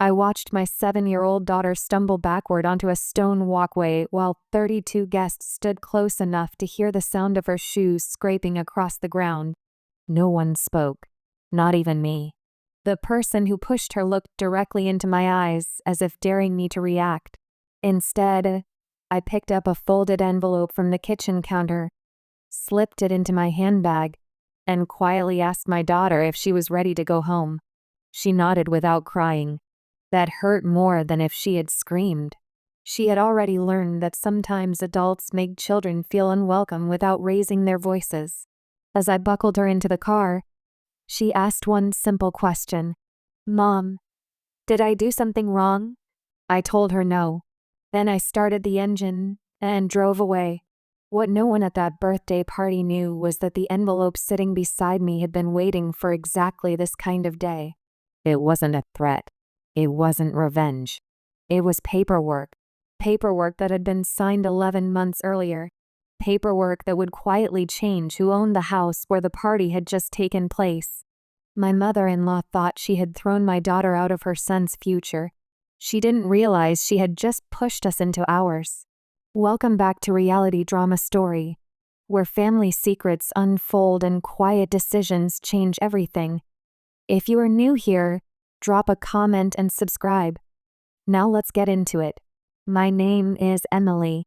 I watched my 7-year-old daughter stumble backward onto a stone walkway while 32 guests stood close enough to hear the sound of her shoes scraping across the ground. No one spoke, not even me. The person who pushed her looked directly into my eyes as if daring me to react. Instead, I picked up a folded envelope from the kitchen counter, slipped it into my handbag, and quietly asked my daughter if she was ready to go home. She nodded without crying. That hurt more than if she had screamed. She had already learned that sometimes adults make children feel unwelcome without raising their voices. As I buckled her into the car, she asked one simple question. "Mom, did I do something wrong?" I told her no. Then I started the engine and drove away. What no one at that birthday party knew was that the envelope sitting beside me had been waiting for exactly this kind of day. It wasn't a threat. It wasn't revenge. It was paperwork. Paperwork that had been signed 11 months earlier. Paperwork that would quietly change who owned the house where the party had just taken place. My mother-in-law thought she had thrown my daughter out of her son's future. She didn't realize she had just pushed us into ours. Welcome back to Reality Drama Story, where family secrets unfold and quiet decisions change everything. If you are new here, drop a comment and subscribe. Now let's get into it. My name is Emily.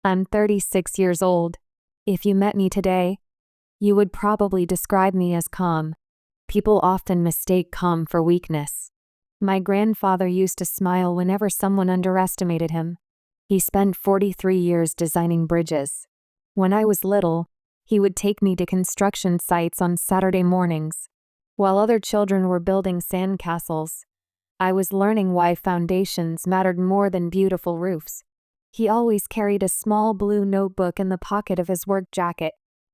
I'm 36 years old. If you met me today, you would probably describe me as calm. People often mistake calm for weakness. My grandfather used to smile whenever someone underestimated him. He spent 43 years designing bridges. When I was little, he would take me to construction sites on Saturday mornings. While other children were building sandcastles, I was learning why foundations mattered more than beautiful roofs. He always carried a small blue notebook in the pocket of his work jacket.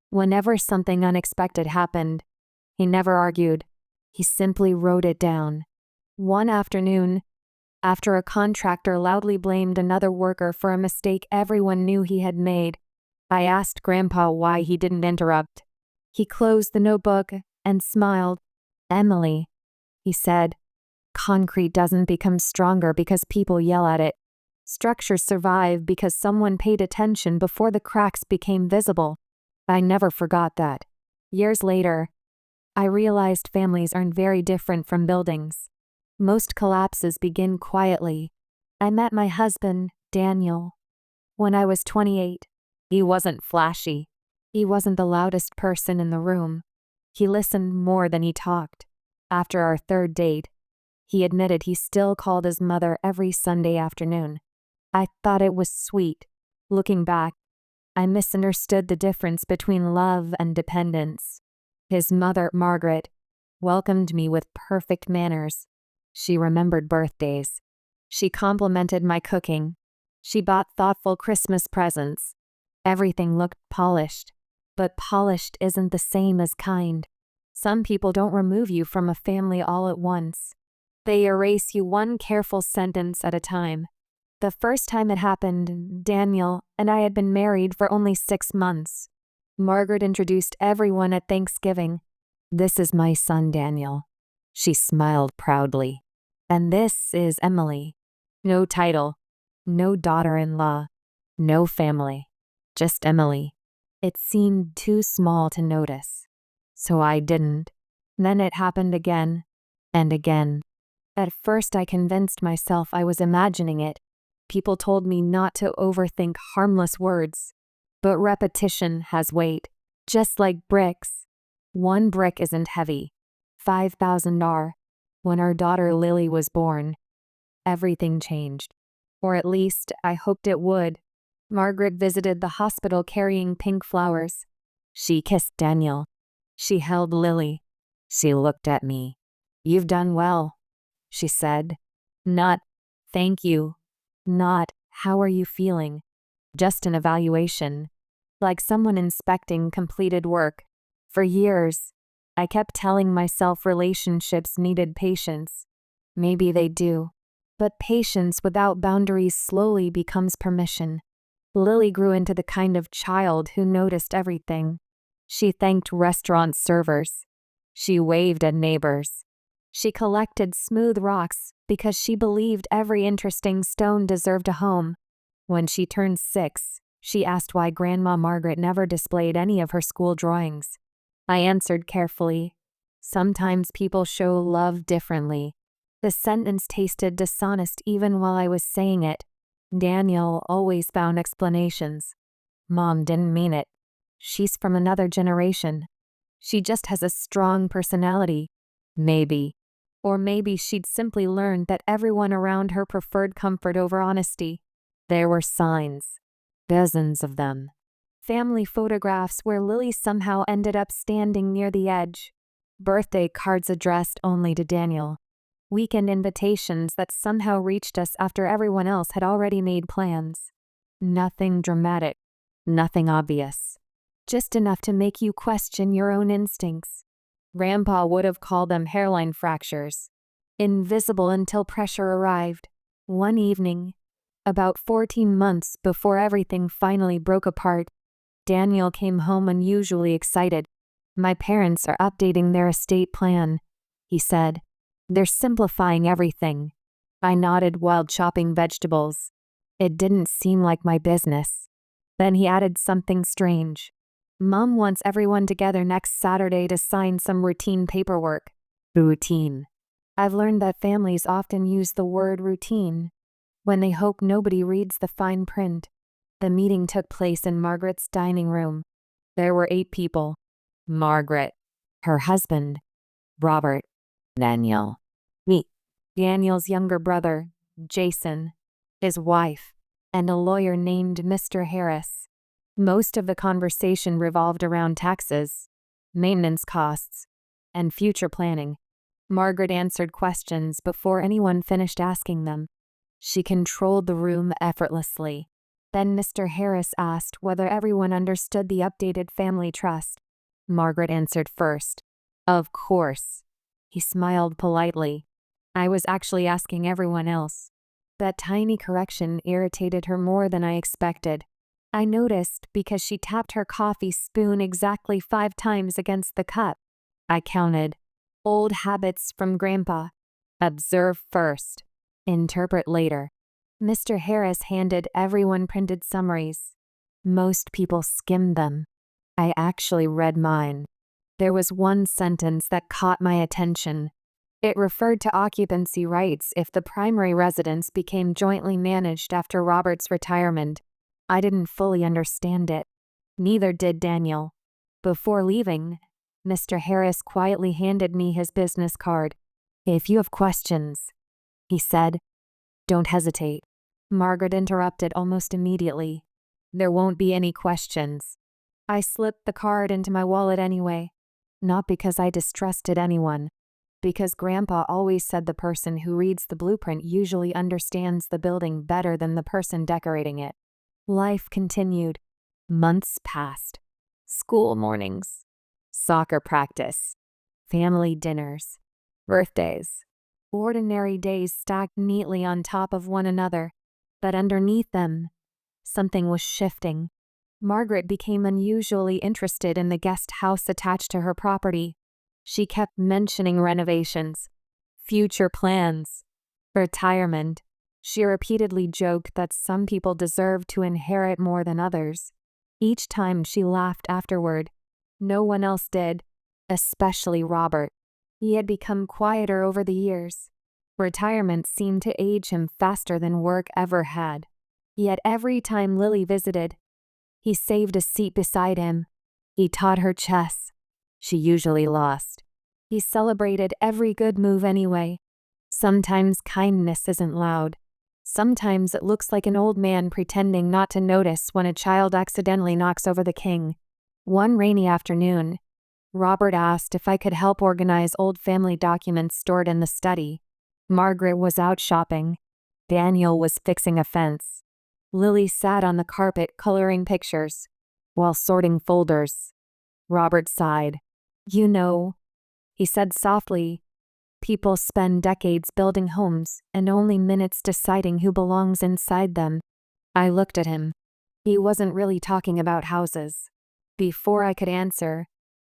Whenever something unexpected happened, he never argued. He simply wrote it down. One afternoon, after a contractor loudly blamed another worker for a mistake everyone knew he had made, I asked Grandpa why he didn't interrupt. He closed the notebook and smiled. "Emily," he said, "concrete doesn't become stronger because people yell at it. Structures survive because someone paid attention before the cracks became visible." I never forgot that. Years later, I realized families aren't very different from buildings. Most collapses begin quietly. I met my husband, Daniel, when I was 28. He wasn't flashy. He wasn't the loudest person in the room. He listened more than he talked. After our third date, he admitted he still called his mother every Sunday afternoon. I thought it was sweet. Looking back, I misunderstood the difference between love and dependence. His mother, Margaret, welcomed me with perfect manners. She remembered birthdays. She complimented my cooking. She bought thoughtful Christmas presents. Everything looked polished. But polished isn't the same as kind. Some people don't remove you from a family all at once. They erase you one careful sentence at a time. The first time it happened, Daniel and I had been married for only 6 months. Margaret introduced everyone at Thanksgiving. "This is my son, Daniel." She smiled proudly. "And this is Emily." No title, no daughter-in-law, no family, just Emily. It seemed too small to notice, so I didn't. Then it happened again and again. At first I convinced myself I was imagining it. People told me not to overthink harmless words. But repetition has weight, just like bricks. One brick isn't heavy. 5,000 are. When our daughter Lily was born, everything changed. Or at least I hoped it would. Margaret visited the hospital carrying pink flowers. She kissed Daniel. She held Lily. She looked at me. "You've done well," she said. Not, "Thank you." Not, "How are you feeling?" Just an evaluation. Like someone inspecting completed work. For years, I kept telling myself relationships needed patience. Maybe they do. But patience without boundaries slowly becomes permission. Lily grew into the kind of child who noticed everything. She thanked restaurant servers. She waved at neighbors. She collected smooth rocks because she believed every interesting stone deserved a home. When she turned 6, she asked why Grandma Margaret never displayed any of her school drawings. I answered carefully, "Sometimes people show love differently." The sentence tasted dishonest even while I was saying it. Daniel always found explanations. "Mom didn't mean it. She's from another generation. She just has a strong personality." Maybe. Or maybe she'd simply learned that everyone around her preferred comfort over honesty. There were signs. Dozens of them. Family photographs where Lily somehow ended up standing near the edge. Birthday cards addressed only to Daniel. Weekend invitations that somehow reached us after everyone else had already made plans. Nothing dramatic. Nothing obvious. Just enough to make you question your own instincts. Grandpa would have called them hairline fractures. Invisible until pressure arrived. One evening, about 14 months before everything finally broke apart, Daniel came home unusually excited. "My parents are updating their estate plan," he said. "They're simplifying everything." I nodded while chopping vegetables. It didn't seem like my business. Then he added something strange. "Mom wants everyone together next Saturday to sign some routine paperwork." Routine. I've learned that families often use the word routine when they hope nobody reads the fine print. The meeting took place in Margaret's dining room. There were 8 people. Margaret, her husband, Robert, Daniel, me, Daniel's younger brother, Jason, his wife, and a lawyer named Mr. Harris. Most of the conversation revolved around taxes, maintenance costs, and future planning. Margaret answered questions before anyone finished asking them. She controlled the room effortlessly. Then Mr. Harris asked whether everyone understood the updated family trust. Margaret answered first. "Of course." He smiled politely. I was actually asking everyone else. That tiny correction irritated her more than I expected. I noticed because she tapped her coffee spoon exactly 5 times against the cup. I counted. Old habits from Grandpa. Observe first. Interpret later. Mr. Harris handed everyone printed summaries. Most people skimmed them. I actually read mine. There was one sentence that caught my attention. It referred to occupancy rights if the primary residence became jointly managed after Robert's retirement. I didn't fully understand it. Neither did Daniel. Before leaving, Mr. Harris quietly handed me his business card. "If you have questions," he said, "don't hesitate." Margaret interrupted almost immediately. "There won't be any questions." I slipped the card into my wallet anyway. Not because I distrusted anyone. Because Grandpa always said the person who reads the blueprint usually understands the building better than the person decorating it. Life continued. Months passed. School mornings. Soccer practice. Family dinners. Birthdays. Ordinary days stacked neatly on top of one another. But underneath them, something was shifting. Margaret became unusually interested in the guest house attached to her property. She kept mentioning renovations, future plans, retirement. She repeatedly joked that some people deserved to inherit more than others. Each time she laughed afterward. No one else did, especially Robert. He had become quieter over the years. Retirement seemed to age him faster than work ever had. Yet every time Lily visited, he saved a seat beside him. He taught her chess. She usually lost. He celebrated every good move anyway. Sometimes kindness isn't loud. Sometimes it looks like an old man pretending not to notice when a child accidentally knocks over the king. One rainy afternoon, Robert asked if I could help organize old family documents stored in the study. Margaret was out shopping. Daniel was fixing a fence. Lily sat on the carpet coloring pictures while sorting folders. Robert sighed. "You know," he said softly, "people spend decades building homes and only minutes deciding who belongs inside them." I looked at him. He wasn't really talking about houses. Before I could answer,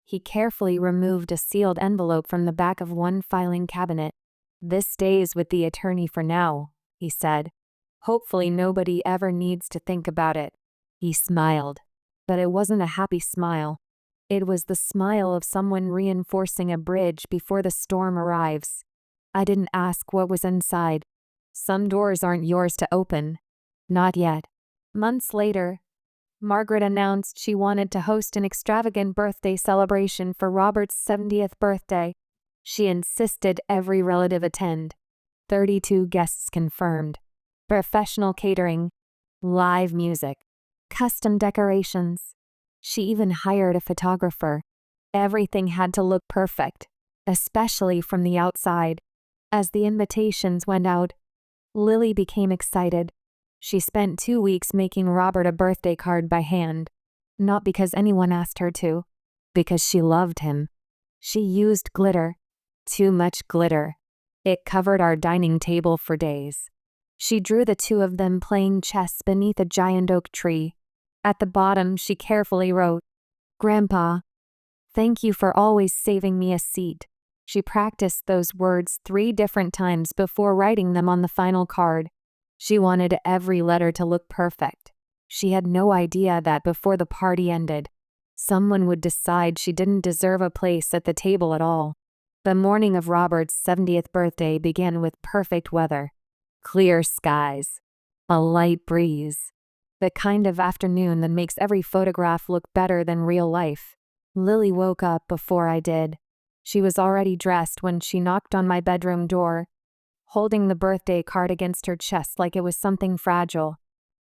He carefully removed a sealed envelope from the back of one filing cabinet. "This stays with the attorney for now," he said. "Hopefully nobody ever needs to think about it." He smiled, but it wasn't a happy smile. It was the smile of someone reinforcing a bridge before the storm arrives. I didn't ask what was inside. Some doors aren't yours to open. Not yet. Months later, Margaret announced she wanted to host an extravagant birthday celebration for Robert's 70th birthday. She insisted every relative attend. 32 guests confirmed. Professional catering, live music, custom decorations. She even hired a photographer. Everything had to look perfect, especially from the outside. As the invitations went out, Lily became excited. She spent 2 weeks making Robert a birthday card by hand. Not because anyone asked her to, because she loved him. She used glitter. Too much glitter. It covered our dining table for days. She drew the two of them playing chess beneath a giant oak tree. At the bottom, she carefully wrote, "Grandpa, thank you for always saving me a seat." She practiced those words 3 different times before writing them on the final card. She wanted every letter to look perfect. She had no idea that before the party ended, someone would decide she didn't deserve a place at the table at all. The morning of Robert's 70th birthday began with perfect weather. Clear skies. A light breeze. The kind of afternoon that makes every photograph look better than real life. Lily woke up before I did. She was already dressed when she knocked on my bedroom door, holding the birthday card against her chest like it was something fragile.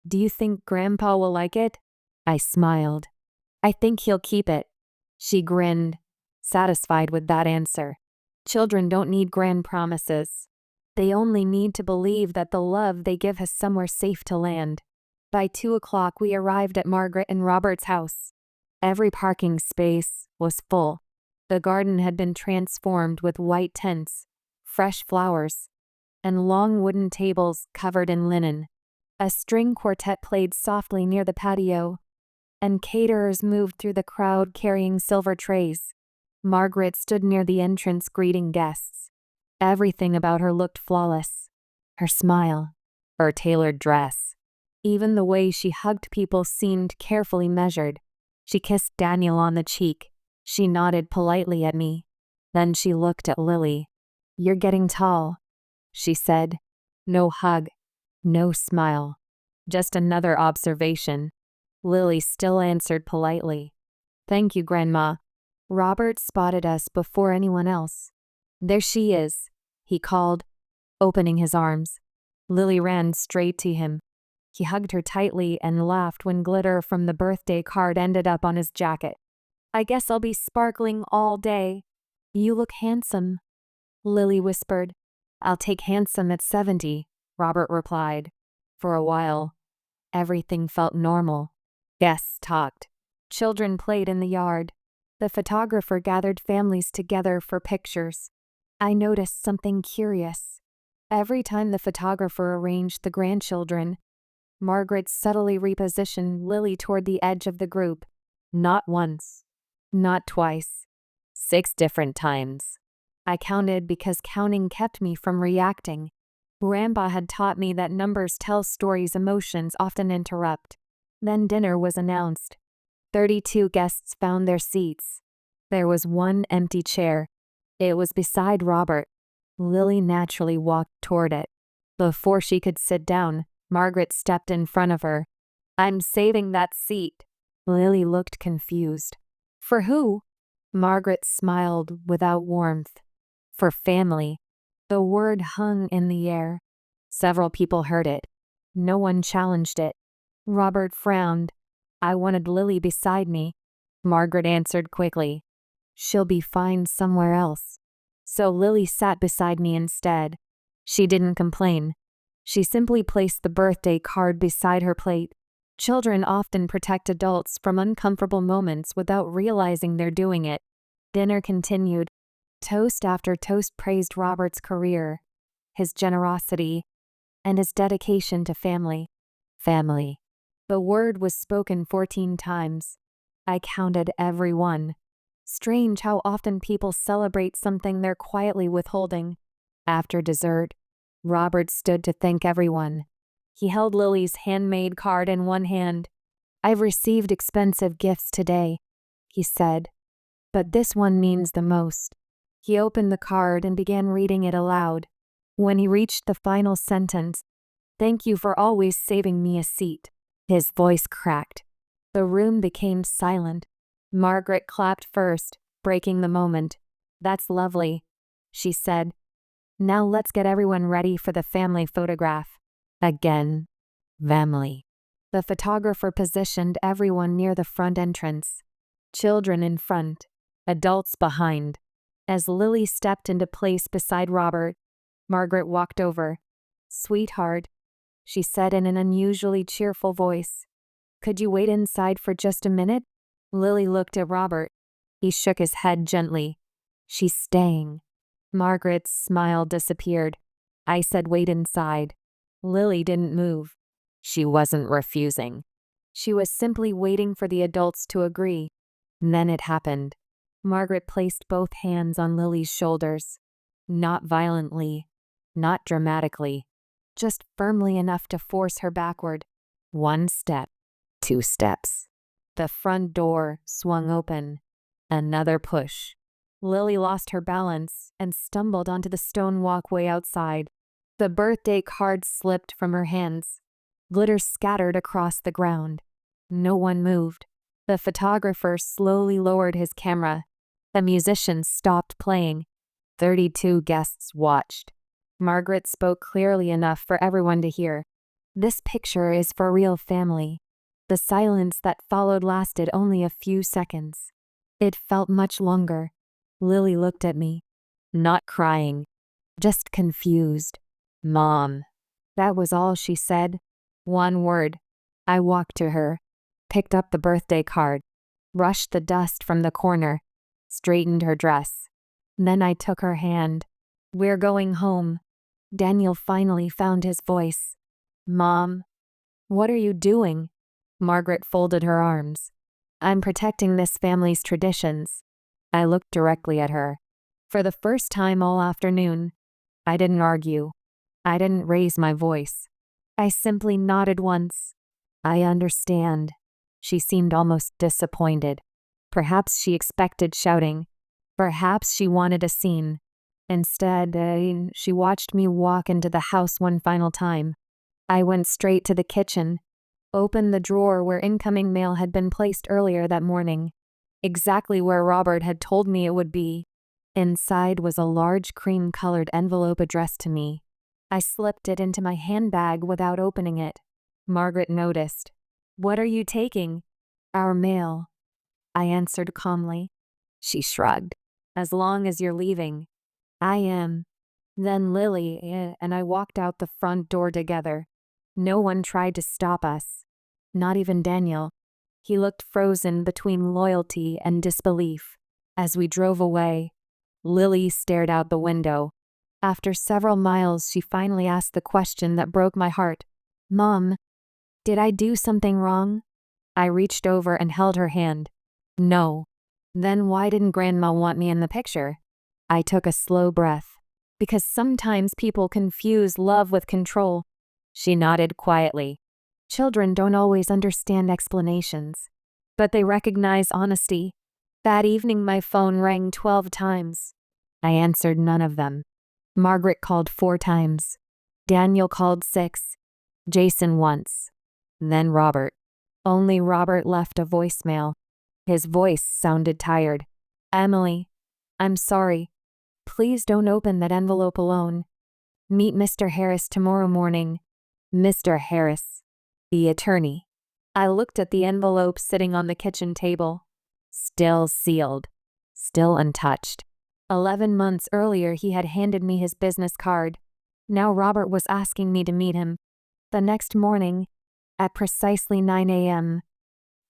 "Do you think Grandpa will like it?" I smiled. "I think he'll keep it." She grinned, satisfied with that answer. Children don't need grand promises. They only need to believe that the love they give has somewhere safe to land. By 2 o'clock, we arrived at Margaret and Robert's house. Every parking space was full. The garden had been transformed with white tents, fresh flowers, and long wooden tables covered in linen. A string quartet played softly near the patio, and caterers moved through the crowd carrying silver trays. Margaret stood near the entrance greeting guests. Everything about her looked flawless. Her smile, her tailored dress. Even the way she hugged people seemed carefully measured. She kissed Daniel on the cheek. She nodded politely at me. Then she looked at Lily. "You're getting tall," she said. No hug, no smile. Just another observation. Lily still answered politely. "Thank you, Grandma." Robert spotted us before anyone else. "There she is," he called, opening his arms. Lily ran straight to him. He hugged her tightly and laughed when glitter from the birthday card ended up on his jacket. "I guess I'll be sparkling all day." "You look handsome," Lily whispered. "I'll take handsome at 70, Robert replied. For a while, everything felt normal. Guests talked. Children played in the yard. The photographer gathered families together for pictures. I noticed something curious. Every time the photographer arranged the grandchildren, Margaret subtly repositioned Lily toward the edge of the group. Not once. Not twice. 6 different times. I counted because counting kept me from reacting. Grandpa had taught me that numbers tell stories emotions often interrupt. Then dinner was announced. 32 guests found their seats. There was one empty chair. It was beside Robert. Lily naturally walked toward it. Before she could sit down, Margaret stepped in front of her. "I'm saving that seat." Lily looked confused. "For who?" Margaret smiled without warmth. "For family." The word hung in the air. Several people heard it. No one challenged it. Robert frowned. "I wanted Lily beside me," Margaret answered quickly. "She'll be fine somewhere else." So Lily sat beside me instead. She didn't complain. She simply placed the birthday card beside her plate. Children often protect adults from uncomfortable moments without realizing they're doing it. Dinner continued. Toast after toast praised Robert's career, his generosity, and his dedication to family. Family. The word was spoken 14 times. I counted every one. Strange how often people celebrate something they're quietly withholding. After dessert, Robert stood to thank everyone. He held Lily's handmade card in one hand. "I've received expensive gifts today," he said, "but this one means the most." He opened the card and began reading it aloud. When he reached the final sentence, "Thank you for always saving me a seat," his voice cracked. The room became silent. Margaret clapped first, breaking the moment. "That's lovely," she said. "Now let's get everyone ready for the family photograph." Again, family. The photographer positioned everyone near the front entrance. Children in front, adults behind. As Lily stepped into place beside Robert, Margaret walked over. "Sweetheart," she said in an unusually cheerful voice, "could you wait inside for just a minute?" Lily looked at Robert. He shook his head gently. "She's staying." Margaret's smile disappeared. "I said wait inside." Lily didn't move. She wasn't refusing. She was simply waiting for the adults to agree. And then it happened. Margaret placed both hands on Lily's shoulders. Not violently, not dramatically, just firmly enough to force her backward. One step, two steps. The front door swung open. Another push. Lily lost her balance and stumbled onto the stone walkway outside. The birthday card slipped from her hands. Glitter scattered across the ground. No one moved. The photographer slowly lowered his camera. The musicians stopped playing. 32 guests watched. Margaret spoke clearly enough for everyone to hear. "This picture is for real family." The silence that followed lasted only a few seconds. It felt much longer. Lily looked at me. Not crying, just confused. "Mom." That was all she said. One word. I walked to her, picked up the birthday card, brushed the dust from the corner, straightened her dress. Then I took her hand. "We're going home." Daniel finally found his voice. "Mom, what are you doing?" Margaret folded her arms. "I'm protecting this family's traditions." I looked directly at her. For the first time all afternoon, I didn't argue. I didn't raise my voice. I simply nodded once. "I understand." She seemed almost disappointed. Perhaps she expected shouting. Perhaps she wanted a scene. Instead, she watched me walk into the house one final time. I went straight to the kitchen, opened the drawer where incoming mail had been placed earlier that morning, exactly where Robert had told me it would be. Inside was a large cream-colored envelope addressed to me. I slipped it into my handbag without opening it. Margaret noticed. "What are you taking?" "Our mail," I answered calmly. She shrugged. "As long as you're leaving." "I am." Then Lily and I walked out the front door together. No one tried to stop us. Not even Daniel. He looked frozen between loyalty and disbelief. As we drove away, Lily stared out the window. After several miles, she finally asked the question that broke my heart. "Mom, did I do something wrong?" I reached over and held her hand. "No." "Then why didn't Grandma want me in the picture?" I took a slow breath. "Because sometimes people confuse love with control." She nodded quietly. "Children don't always understand explanations, but they recognize honesty." That evening my phone rang 12 times. I answered none of them. Margaret called 4 times. Daniel called 6. Jason once. Then Robert. Only Robert left a voicemail. His voice sounded tired. "Emily, I'm sorry. Please don't open that envelope alone. Meet Mr. Harris tomorrow morning." Mr. Harris, the attorney. I looked at the envelope sitting on the kitchen table. Still sealed. Still untouched. 11 months earlier he had handed me his business card. Now Robert was asking me to meet him. The next morning, at precisely 9 a.m.,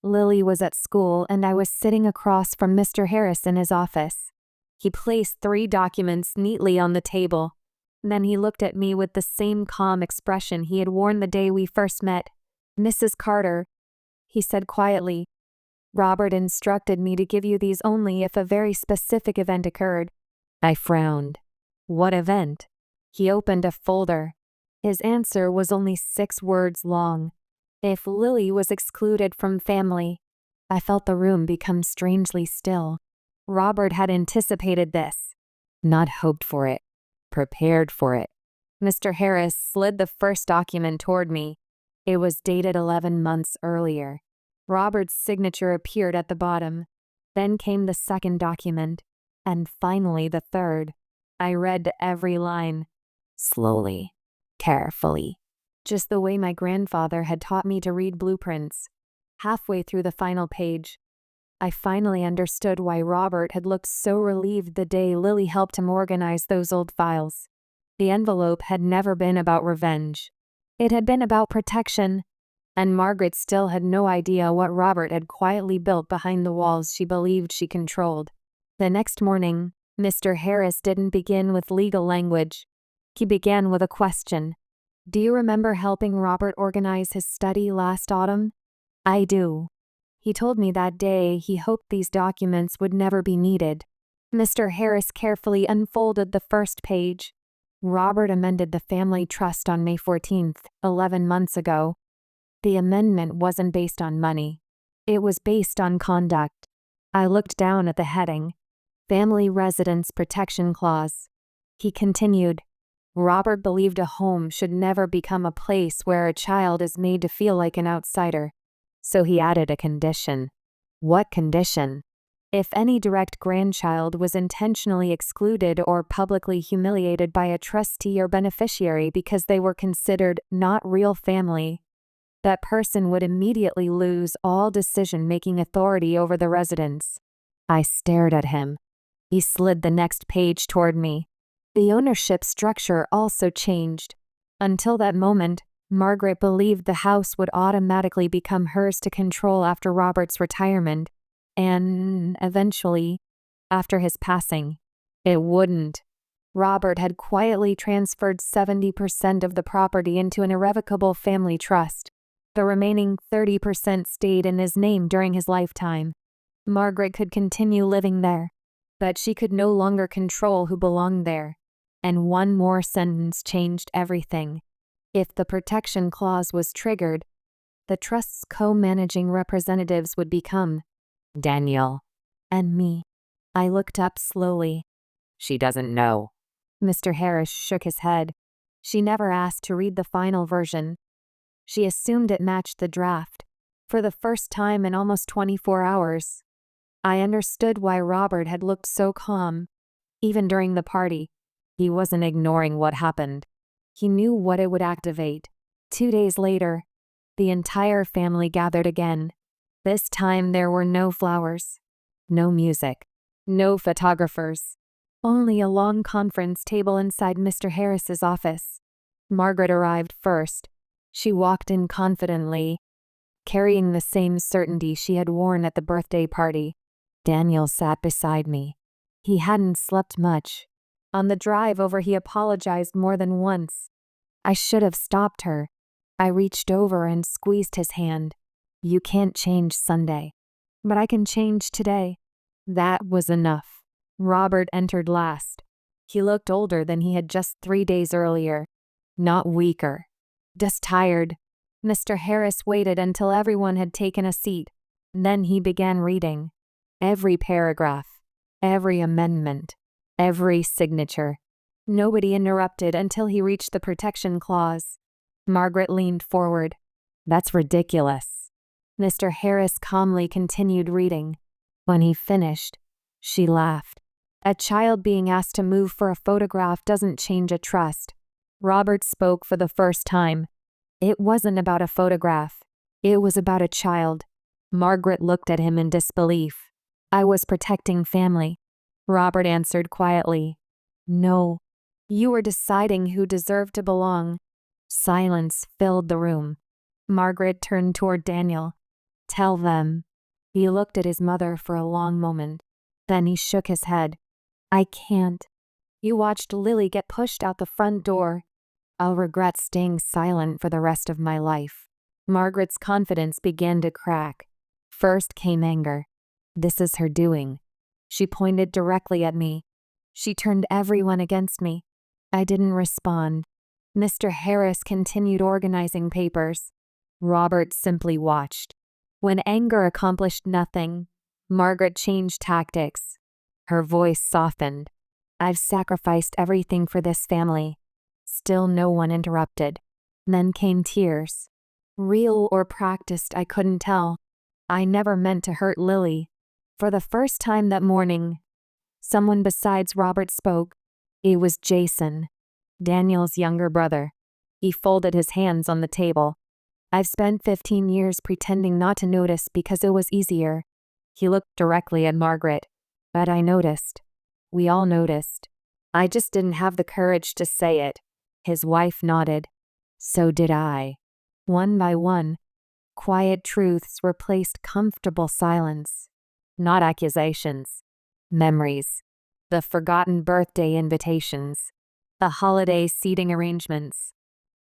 Lily was at school and I was sitting across from Mr. Harris in his office. He placed 3 documents neatly on the table. Then he looked at me with the same calm expression he had worn the day we first met. "Mrs. Carter," he said quietly, Robert instructed me to give you these only if a very specific event occurred. I frowned. What event? He opened a folder. His answer was only 6 words long. If Lily was excluded from family. I felt the room become strangely still. Robert had anticipated this. Not hoped for it. Prepared for it. Mr. Harris slid the first document toward me. It was dated 11 months earlier. Robert's signature appeared at the bottom. Then came the second document. And finally the third. I read every line. Slowly. Carefully. Just the way my grandfather had taught me to read blueprints. Halfway through the final page, I finally understood why Robert had looked so relieved the day Lily helped him organize those old files. The envelope had never been about revenge. It had been about protection, and Margaret still had no idea what Robert had quietly built behind the walls she believed she controlled. The next morning, Mr. Harris didn't begin with legal language. He began with a question. Do you remember helping Robert organize his study last autumn? I do. He told me that day he hoped these documents would never be needed. Mr. Harris carefully unfolded the first page. Robert amended the family trust on May 14th, 11 months ago. The amendment wasn't based on money. It was based on conduct. I looked down at the heading. Family Residence Protection Clause. He continued. Robert believed a home should never become a place where a child is made to feel like an outsider. So he added a condition. What condition? If any direct grandchild was intentionally excluded or publicly humiliated by a trustee or beneficiary because they were considered not real family, that person would immediately lose all decision-making authority over the residence. I stared at him. He slid the next page toward me. The ownership structure also changed. Until that moment, Margaret believed the house would automatically become hers to control after Robert's retirement, and eventually, after his passing. It wouldn't. Robert had quietly transferred 70% of the property into an irrevocable family trust. The remaining 30% stayed in his name during his lifetime. Margaret could continue living there, but she could no longer control who belonged there. And one more sentence changed everything. If the protection clause was triggered, the trust's co-managing representatives would become Daniel and me. I looked up slowly. She doesn't know. Mr. Harris shook his head. She never asked to read the final version. She assumed it matched the draft. For the first time in almost 24 hours, I understood why Robert had looked so calm. Even during the party, he wasn't ignoring what happened. He knew what it would activate. 2 days later, the entire family gathered again. This time there were no flowers, no music, no photographers, only a long conference table inside Mr. Harris's office. Margaret arrived first. She walked in confidently, carrying the same certainty she had worn at the birthday party. Daniel sat beside me. He hadn't slept much. On the drive over, he apologized more than once. I should have stopped her. I reached over and squeezed his hand. You can't change Sunday, but I can change today. That was enough. Robert entered last. He looked older than he had just 3 days earlier. Not weaker. Just tired. Mr. Harris waited until everyone had taken a seat. Then he began reading. Every paragraph. Every amendment. Every signature. Nobody interrupted until he reached the protection clause. Margaret leaned forward. That's ridiculous. Mr. Harris calmly continued reading. When he finished, she laughed. A child being asked to move for a photograph doesn't change a trust. Robert spoke for the first time. It wasn't about a photograph. It was about a child. Margaret looked at him in disbelief. I was protecting family. Robert answered quietly. No. You were deciding who deserved to belong. Silence filled the room. Margaret turned toward Daniel. Tell them. He looked at his mother for a long moment. Then he shook his head. I can't. You watched Lily get pushed out the front door. I'll regret staying silent for the rest of my life. Margaret's confidence began to crack. First came anger. This is her doing. She pointed directly at me. She turned everyone against me. I didn't respond. Mr. Harris continued organizing papers. Robert simply watched. When anger accomplished nothing, Margaret changed tactics. Her voice softened. I've sacrificed everything for this family. Still no one interrupted. Then came tears. Real or practiced, I couldn't tell. I never meant to hurt Lily. For the first time that morning, someone besides Robert spoke. It was Jason, Daniel's younger brother. He folded his hands on the table. I've spent 15 years pretending not to notice because it was easier. He looked directly at Margaret. But I noticed. We all noticed. I just didn't have the courage to say it. His wife nodded. So did I. One by one, quiet truths replaced comfortable silence. Not accusations. Memories. The forgotten birthday invitations. The holiday seating arrangements.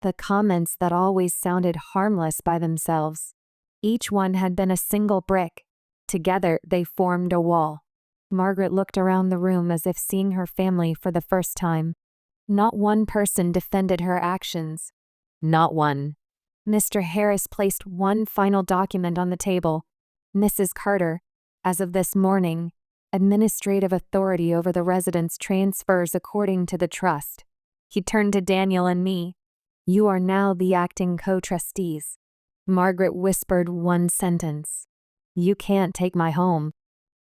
The comments that always sounded harmless by themselves. Each one had been a single brick. Together they formed a wall. Margaret looked around the room as if seeing her family for the first time. Not one person defended her actions. Not one. Mr. Harris placed one final document on the table. Mrs. Carter, as of this morning, administrative authority over the residence transfers according to the trust. He turned to Daniel and me. You are now the acting co-trustees. Margaret whispered one sentence. You can't take my home.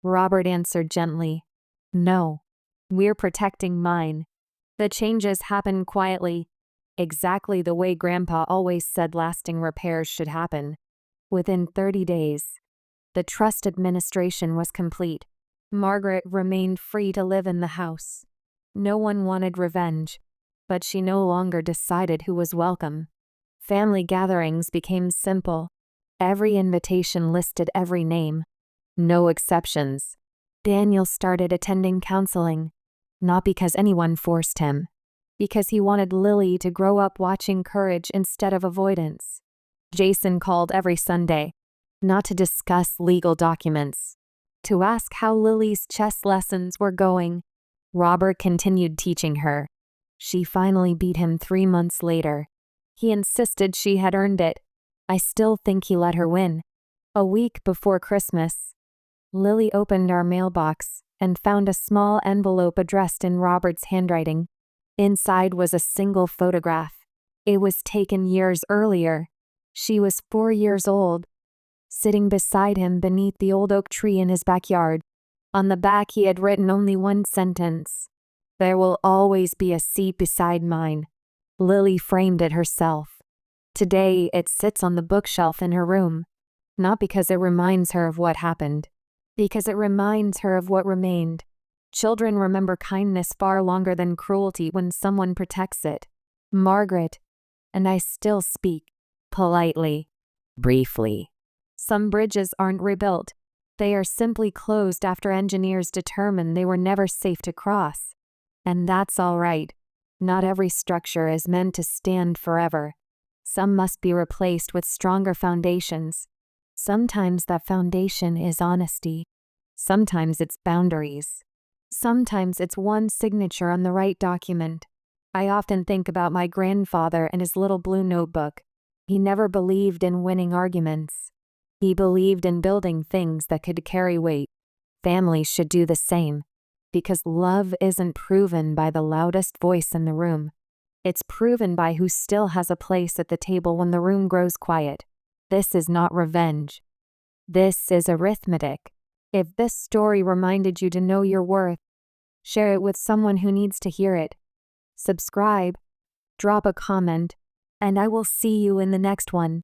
Robert answered gently. No. We're protecting mine. The changes happen quietly, exactly the way Grandpa always said lasting repairs should happen. Within 30 days, the trust administration was complete. Margaret remained free to live in the house. No one wanted revenge, but she no longer decided who was welcome. Family gatherings became simple. Every invitation listed every name. No exceptions. Daniel started attending counseling, not because anyone forced him, because he wanted Lily to grow up watching courage instead of avoidance. Jason called every Sunday, not to discuss legal documents, to ask how Lily's chess lessons were going. Robert continued teaching her. She finally beat him 3 months later. He insisted she had earned it. I still think he let her win. A week before Christmas, Lily opened our mailbox and found a small envelope addressed in Robert's handwriting. Inside was a single photograph. It was taken years earlier. She was 4 years old, sitting beside him beneath the old oak tree in his backyard. On the back he had written only one sentence. There will always be a seat beside mine. Lily framed it herself. Today it sits on the bookshelf in her room, not because it reminds her of what happened, because it reminds her of what remained. Children remember kindness far longer than cruelty when someone protects it. Margaret and I still speak, politely, briefly. Some bridges aren't rebuilt. They are simply closed after engineers determine they were never safe to cross. And that's all right. Not every structure is meant to stand forever. Some must be replaced with stronger foundations. Sometimes that foundation is honesty. Sometimes it's boundaries. Sometimes it's one signature on the right document. I often think about my grandfather and his little blue notebook. He never believed in winning arguments. He believed in building things that could carry weight. Families should do the same, because love isn't proven by the loudest voice in the room. It's proven by who still has a place at the table when the room grows quiet. This is not revenge. This is arithmetic. If this story reminded you to know your worth, share it with someone who needs to hear it. Subscribe, drop a comment, and I will see you in the next one.